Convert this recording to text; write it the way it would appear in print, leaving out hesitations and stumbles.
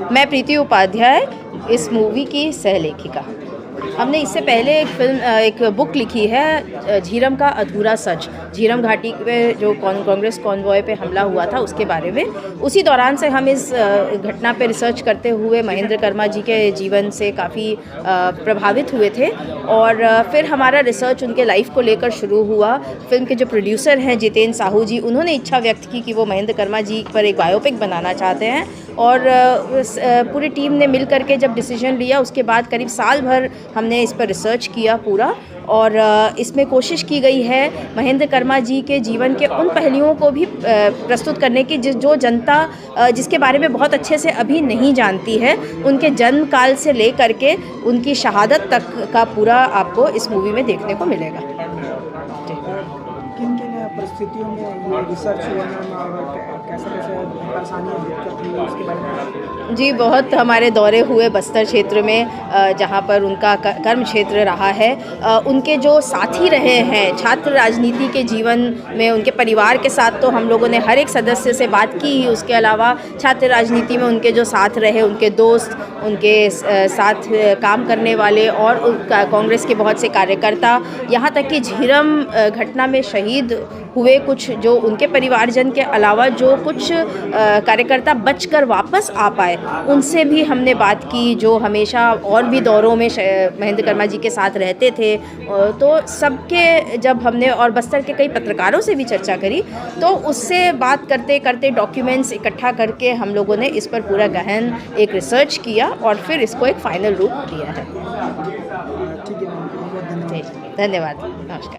मैं प्रीति उपाध्याय, इस मूवी की सहलेखिका। हमने इससे पहले एक बुक लिखी है, झीरम का अधूरा सच। झीरम घाटी पे जो कांग्रेस कॉन्वॉय पे हमला हुआ था उसके बारे में। उसी दौरान से हम इस घटना पे रिसर्च करते हुए महेंद्र कर्मा जी के जीवन से काफ़ी प्रभावित हुए थे और फिर हमारा रिसर्च उनके लाइफ को लेकर शुरू हुआ। फिल्म के जो प्रोड्यूसर हैं जितेंद्र साहू जी, उन्होंने इच्छा व्यक्त की कि वो महेंद्र कर्मा जी पर एक बायोपिक बनाना चाहते हैं और पूरी टीम ने मिल करके जब डिसीजन लिया उसके बाद करीब साल भर हमने इस पर रिसर्च किया पूरा। और इसमें कोशिश की गई है महेंद्र कर्मा जी के जीवन के उन पहलुओं को भी प्रस्तुत करने की जो जनता जिसके बारे में बहुत अच्छे से अभी नहीं जानती है। उनके जन्म काल से ले करके उनकी शहादत तक का पूरा आपको इस मूवी में देखने को मिलेगा। किन किन परिस्थितियों में ये रिसर्च हुआ और कैसे परेशानियाँ दिक्कत हुई उसके बारे में? जी, बहुत हमारे दौरे हुए बस्तर क्षेत्र में, जहाँ पर उनका कर्म क्षेत्र रहा है। उनके जो साथी रहे हैं छात्र राजनीति के जीवन में, उनके परिवार के साथ तो हम लोगों ने हर एक सदस्य से बात की ही। उसके अलावा छात्र राजनीति में उनके जो साथ रहे, उनके दोस्त, उनके साथ काम करने वाले और कांग्रेस के बहुत से कार्यकर्ता, यहाँ तक कि झीरम घटना में शहीद हुए कुछ जो उनके परिवारजन के अलावा जो कुछ कार्यकर्ता बचकर वापस आ पाए, उनसे भी हमने बात की, जो हमेशा और भी दौरों में महेंद्र कर्मा जी के साथ रहते थे। तो सबके जब हमने और बस्तर के कई पत्रकारों से भी चर्चा करी, तो उससे बात करते करते डॉक्यूमेंट्स इकट्ठा करके हम लोगों ने इस पर पूरा गहन एक रिसर्च किया और फिर इसको एक फाइनल रूप दिया है। ठीक है, बहुत धन्यवाद। धन्यवाद, नमस्कार।